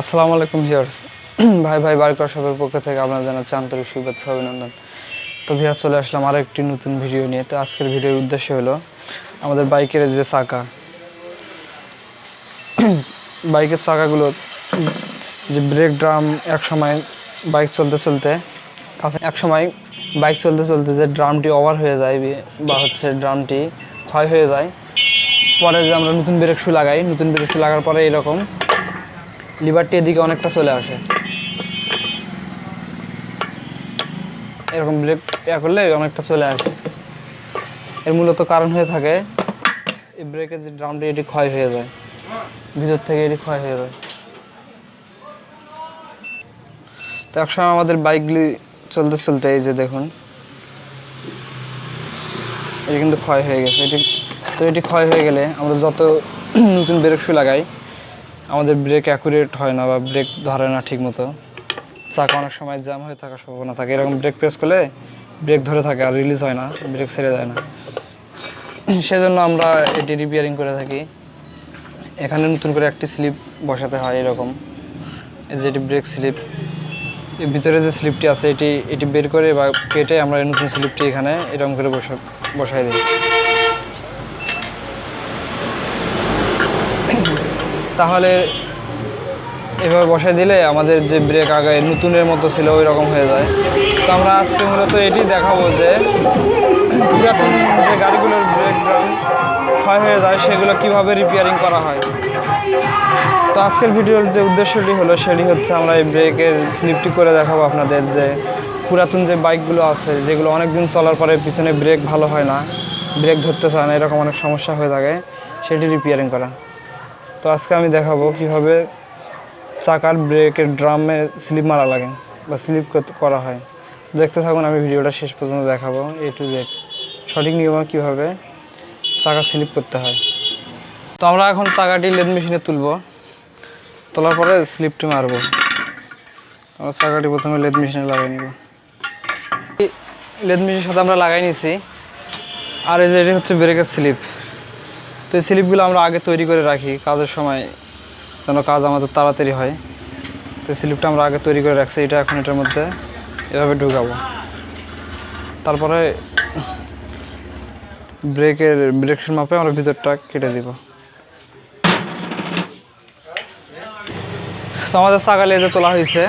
আসসালামু আলাইকুম ভিউয়ার্স। ভাই ভাই বাড়ির সবার পক্ষ থেকে আপনারা জানাচ্ছি আন্তরিক শুভেচ্ছা অভিনন্দন। তো ভিউয়ার্স চলে আসলাম আরও একটি নতুন ভিডিও নিয়ে। তো আজকের ভিডিওর উদ্দেশ্য হলো আমাদের বাইকের যে চাকা, বাইকের চাকাগুলো যে ব্রেক ড্রাম এক সময় বাইক চলতে চলতে যে ড্রামটি ওভার হয়ে যায় বা ড্রামটি ক্ষয় হয়ে যায়, পরে যে আমরা নতুন ব্রেক শু লাগার পরে এরকম লিভারটি এদিকে অনেকটা চলে আসে। এরকম ব্রেক করলে অনেকটা চলে আসে। এর মূলত কারণ হয়ে থাকে এই ব্রেকের যে ড্রামটি এটি ক্ষয় হয়ে যায়, ভিতর থেকে এটি ক্ষয় হয়ে যায়। তো একসময় আমাদের বাইকগুলি চলতে চলতে এই যে দেখুন এটি কিন্তু ক্ষয় হয়ে গেছে। এটি ক্ষয় হয়ে গেলে আমরা যত নতুন ব্রেক শু লাগাই আমাদের ব্রেক অ্যাকুরেট হয় না বা ব্রেক ধরে না ঠিক মতো। চাকা অনেক সময় জ্যাম হয়ে থাকার সম্ভাবনা থাকে। এরকম ব্রেক প্রেস করলে ব্রেক ধরে থাকে আর রিলিজ হয় না, ব্রেক ছেড়ে যায় না। সেজন্য আমরা এটি রিপেয়ারিং করে থাকি। এখানে নতুন করে একটি স্লিপ বসাতে হয় এরকম, এই যে এটি ব্রেক স্লিপ। এর ভিতরে যে স্লিপটি আছে এটি বের করে বা কেটে আমরা এই নতুন স্লিপটি এখানে এরকম করে বসাই দিই। তাহলে এভাবে বসাই দিলে আমাদের যে ব্রেক আগে নতুনের মতো ছিল ওই রকম হয়ে যায়। তো আমরা আজকে মূলত এটি দেখাবো যে পুরাতন যে গাড়িগুলোর ব্রেক ড্রাম ক্ষয় হয়ে যায় সেগুলো কিভাবে রিপেয়ারিং করা হয়। তো আজকের ভিডিওর যে উদ্দেশ্যটি হলো সেটি হচ্ছে আমরা এই ব্রেকের স্লিপটি করে দেখাবো আপনাদের, যে পুরাতন যে বাইকগুলো আছে যেগুলো অনেক দিন চলার পরে পিছনে ব্রেক ভালো হয় না, ব্রেক ধরতে চায় না, এরকম অনেক সমস্যা হয়ে থাকে, সেটি রিপেয়ারিং করা। তো আজকে আমি দেখাবো কিভাবে চাকার ব্রেকের ড্রামে স্লিপ মারা লাগে বা স্লিপ করা হয়। দেখতে থাকুন, আমি ভিডিওটা শেষ পর্যন্ত দেখাবো A to Z সঠিক নিয়মে কীভাবে চাকা স্লিপ করতে হয়। তো আমরা এখন চাকাটি লেদ মেশিনে তোলার পরে স্লিপটি মারব। আমরা চাকাটি প্রথমে লেদ মেশিনে লাগাই নিব। লেদ মেশিনের সাথে আমরা লাগাই নিছি। আর এই যে এটি হচ্ছে ব্রেকের স্লিপ। তো এই স্লিপগুলো আমরা আগে তৈরি করে রাখি কাজের সময়, যেন কাজ আমাদের তাড়াতাড়ি হয়। তো স্লিপটা আমরা আগে তৈরি করে রাখছি। এটা এখন এটার মধ্যে এভাবে ঢুকাবো। তারপরে ব্রেক মাপে আমরা ভিতরটা কেটে দিব। তো আমাদের চাকা লেদে তোলা হয়েছে,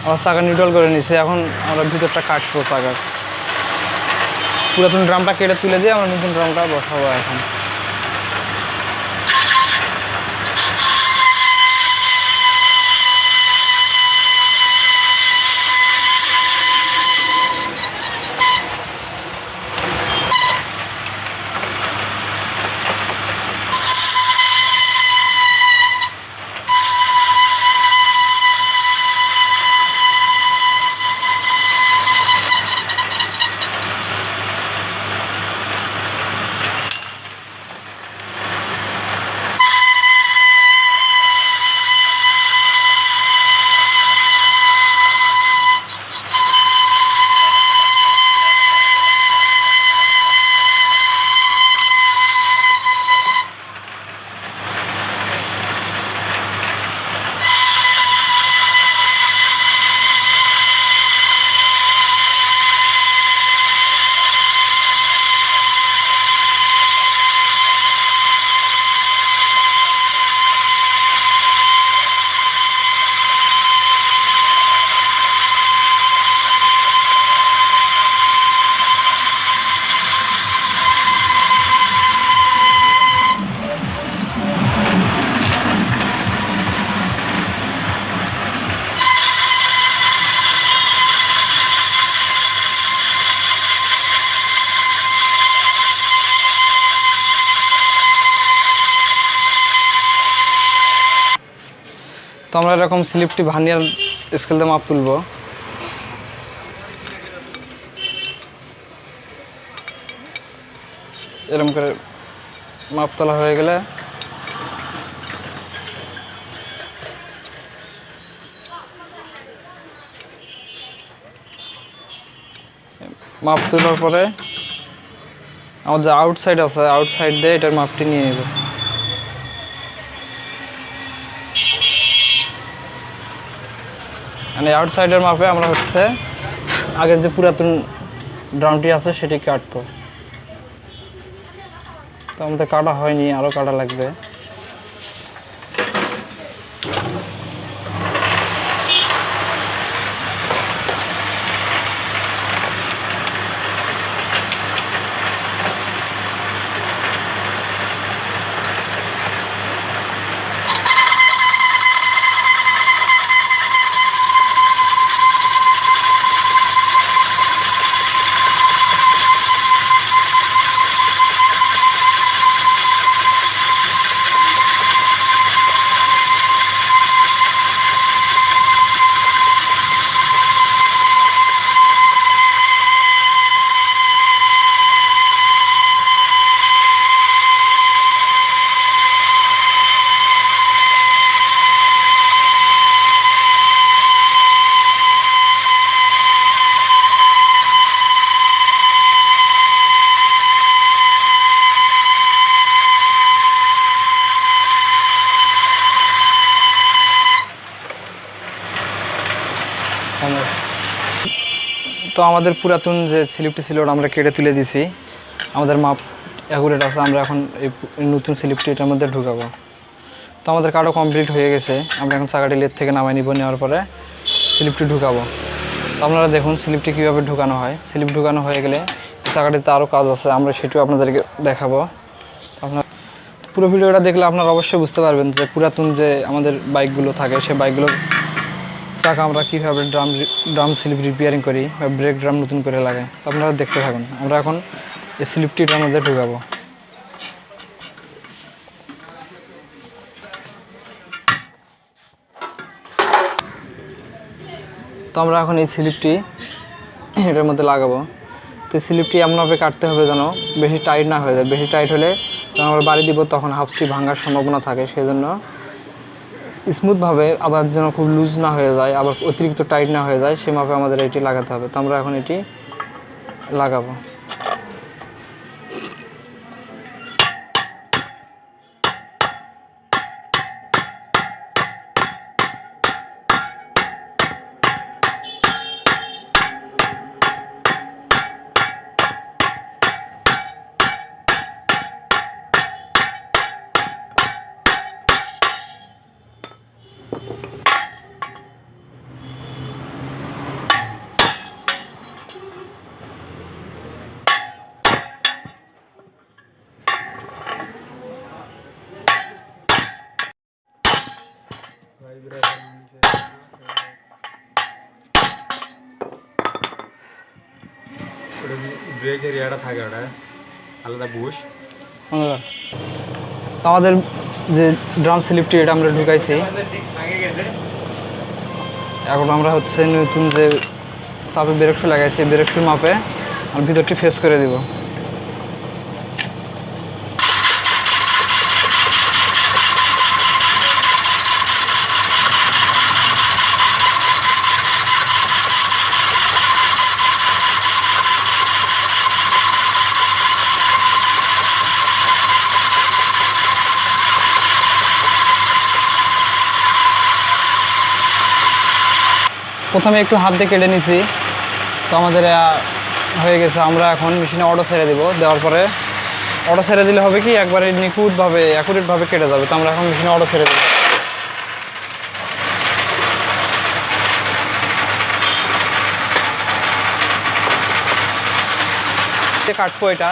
আমরা চাকা নিউট্রাল করে নিছি। এখন আমরা ভিতরটা কাটবো চাকার। পুরাতন ড্রামটা কেটে তুলে দিয়ে আমরা নতুন ড্রামটা বসাবো এখন। তো আমরা এরকম স্লিপটি ভার্নিয়ার স্কেল দিয়ে মাপ তুলব। এরকম করে মাপ তোলা হয়ে গেলে মাপ তোলার পরে আমার যে আউটসাইড আছে আউটসাইড দিয়ে এটার মাপটি নিয়ে নেব। মানে আউটসাইডের মাপে আমরা হচ্ছে আগের যে পুরাতন ড্রামটি আছে সেটি কাটবো। তো আমাদের কাটা হয়নি, আরও কাটা লাগবে। তো আমাদের পুরাতন যে স্লিপটি ছিল ওটা আমরা কেটে তুলে দিছি, আমাদের মাপ অ্যাকুরেট আছে। আমরা এখন এই নতুন স্লিপটি এটার মধ্যে ঢুকাবো। তো আমাদের কাটও কমপ্লিট হয়ে গেছে। আমরা এখন চাকাটি লেদ থেকে নামাই নিব, নেওয়ার পরে স্লিপটি ঢুকাবো। তো আপনারা দেখুন স্লিপটি কীভাবে ঢুকানো হয়। স্লিপ ঢুকানো হয়ে গেলে চাকাটিতে আরও কাজ আছে, আমরা সেটিও আপনাদেরকে দেখাবো। আপনার পুরো ভিডিওটা দেখলে আপনারা অবশ্যই বুঝতে পারবেন যে পুরাতন যে আমাদের বাইকগুলো থাকে সেই বাইকগুলোর চাকা আমরা কীভাবে ড্রাম স্লিপ রিপেয়ারিং করি বা ব্রেক ড্রাম নতুন করে লাগাই। তো আপনারা দেখতে থাকুন। আমরা এখন এই স্লিপটিটার মধ্যে ঢুকাবো। তো আমরা এখন এই স্লিপটি এটার মধ্যে লাগাবো। তো এই স্লিপটি এমনভাবে কাটতে হবে যেন বেশি টাইট না হয়ে যায়। বেশি টাইট হলে যখন আমরা বাড়ি দিব তখন হাফসটি ভাঙার সম্ভাবনা থাকে। সেই জন্য স্মুথভাবে, আবার যেন খুব লুজ না হয়ে যায়, আবার অতিরিক্ত টাইট না হয়ে যায়, সে মাপে আমাদের এটি লাগাতে হবে। তো আমরা এখন এটি লাগাবো। ব্রেক এরিয়াটা থাকে ওটা আলাদা বুশ। আমাদের যে ড্রাম স্লিপটি এটা আমরা ঢুকাইছি। এখন আমরা হচ্ছে নতুন যে চাপে ব্রেক শু লাগাইছি, ব্রেক শুর মাপে আর ভিতরটি ফেস করে দিব। প্রথমে একটু হাত দিয়ে কেটে নিছি। তো আমাদের হয়ে গেছে। আমরা এখন মেশিনে অটো ছেড়ে দেব। দেওয়ার পরে অটো ছেড়ে দিলে হবে কি একবারে নিখুঁতভাবে অ্যাকুরেটভাবে কেটে যাবে। তো আমরা এখন মেশিনে অটো ছেড়ে দেব। কাটবো এটা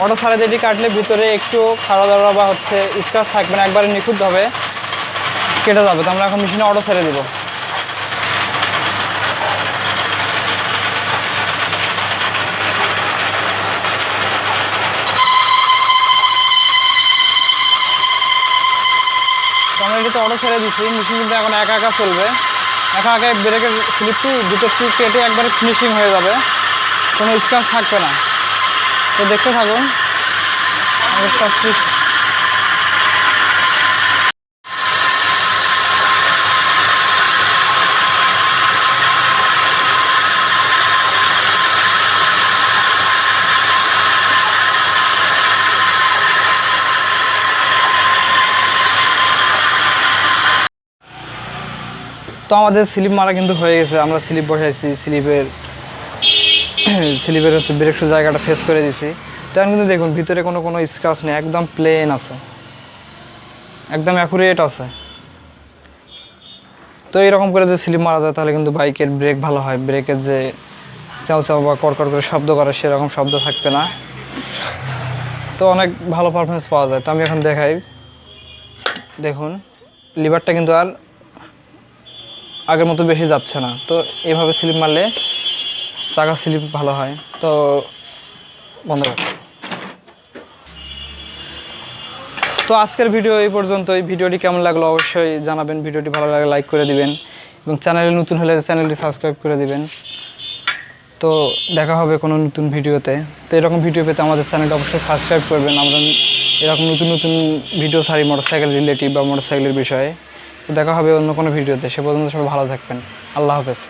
অটো ছাড়া যেটি কাটলে ভিতরে একটু খাড়া দাড়া বা হচ্ছে স্ক্র্যাচ থাকবে না, একবারে নিখুঁতভাবে কেটে যাবে। তো আমরা এখন মেশিনে অটো ছেড়ে দেবো। আমরা এটাতে অটো ছেড়ে দিচ্ছি। মেশিন কিন্তু এখন একা একা চলবে। একা একা ব্রেকের স্লিপটি ভিতরটি কেটে একবারে ফিনিশিং হয়ে যাবে, কোনো স্ক্র্যাচ থাকবে না। তো দেখতে থাকুন। তো তো আমাদের স্লিপ মারা কিন্তু হয়ে গেছে, আমরা স্লিপ বসাইছি, স্লিপের হচ্ছে ব্রেক শু জায়গাটা ফেস করে দিছি। তো এখন কিন্তু দেখুন ভিতরে কোনো স্ক্র্যাচ নেই, একদম প্লেন আছে, একদম অ্যাকুরেট আছে। তো এরকম করে যে স্লিপ মারা যায় তাহলে কিন্তু বাইকের ব্রেক ভালো হয়, ব্রেকের যে চাও চাও বা কড়কড় করে শব্দ করে সেরকম শব্দ থাকবে না, তো অনেক ভালো পারফরমেন্স পাওয়া যায়। তো আমি এখন দেখাই, দেখুন লিভারটা কিন্তু আর আগের মতো বেশি যাচ্ছে না। তো এইভাবে স্লিপ মারলে চাকা স্লিপ ভালো হয়। তো বন্ধ কর। তো আজকের ভিডিও এই পর্যন্তই। ভিডিওটি কেমন লাগলো অবশ্যই জানাবেন, ভিডিওটি ভালো লাগলে লাইক করে দিবেন এবং চ্যানেলে নতুন হলে চ্যানেলটি সাবস্ক্রাইব করে দিবেন। তো দেখা হবে কোনো নতুন ভিডিওতে। তো এরকম ভিডিও পেতে আমাদের চ্যানেলটা অবশ্যই সাবস্ক্রাইব করবেন। আমরা এরকম নতুন নতুন ভিডিও ছাড়ি মোটরসাইকেল রিলেটিভ বা মোটরসাইকেলের বিষয়ে। তো দেখা হবে অন্য কোনো ভিডিওতে। সে পর্যন্ত সবাই ভালো থাকবেন। আল্লাহ হাফেজ।